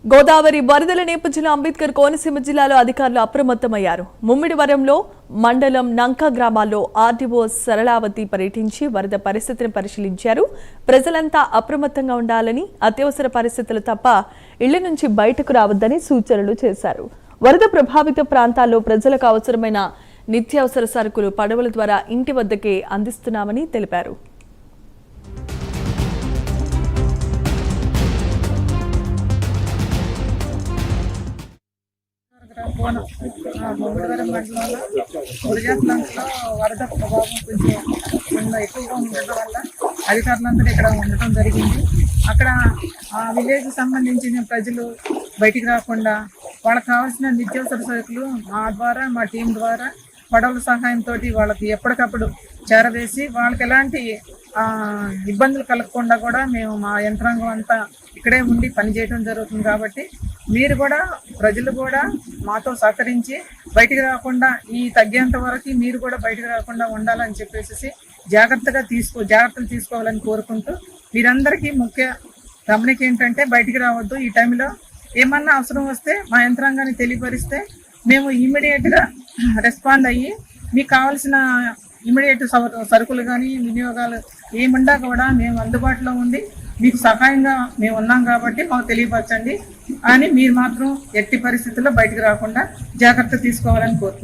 గోదావరి వరదల నేపథ్యంలో అంబేద్కర్ కోనసీమ జిల్లాలో అధికారులు అప్రమత్తమయ్యారు. ముమ్మిడివరంలో మండలం నంక గ్రామాల్లో ఆర్డీఓ సరళావతి పర్యటించి వరద పరిస్థితిని పరిశీలించారు. ప్రజలంతా అప్రమత్తంగా ఉండాలని, అత్యవసర పరిస్థితులు తప్ప ఇళ్ల నుంచి బయటకు రావద్దని సూచనలు చేశారు. వరద ప్రభావిత ప్రాంతాల్లో ప్రజలకు అవసరమైన నిత్యావసర సరుకులు పడవల ద్వారా ఇంటి వద్దకే అందిస్తున్నామని తెలిపారు. ముమ్మిడివరం మండలంలో మురుగేశ్వరంలో వరద ప్రభావం కొంచెం ఎక్కువగా ఉండటం వల్ల అధికారులందరూ ఇక్కడ ఉండటం జరిగింది. అక్కడ ఆ విలేజ్ సంబంధించిన ప్రజలు బయటికి రాకుండా వాళ్ళకి కావాల్సిన నిత్యావసర సరుకులు మా టీం ద్వారా పడవల సహాయంతో వాళ్ళకి ఎప్పటికప్పుడు చేరవేసి వాళ్ళకి ఎలాంటి ఇబ్బందులు కలగకుండా కూడా మేము మా యంత్రాంగం అంతా ఇక్కడే ఉండి పనిచేయడం జరుగుతుంది. కాబట్టి మీరు కూడా ప్రజలు కూడా మాతో సహకరించి బయటికి రాకుండా ఈ తగ్గేంత వరకు మీరు కూడా బయటికి రాకుండా ఉండాలని చెప్పేసి జాగ్రత్తలు తీసుకోవాలని కోరుకుంటూ, మీరందరికీ ముఖ్య గమనిక ఏంటంటే బయటికి రావద్దు. ఈ టైంలో ఏమన్నా అవసరం వస్తే మా యంత్రాంగాన్ని తెలియపరిస్తే మేము ఇమ్మీడియట్గా రెస్పాండ్ అయ్యి మీకు కావాల్సిన ఇమ్మీడియట్ సరుకులు కానీ వినియోగాలు ఏముండా కూడా మేము అందుబాటులో ఉండి మీకు సహాయంగా మేము ఉన్నాం కాబట్టి మాకు తెలియపరచండి అని మీరు మాత్రం ఎట్టి పరిస్థితుల్లో బయటకు రాకుండా జాగ్రత్త తీసుకోవాలని కోరుతున్నాం.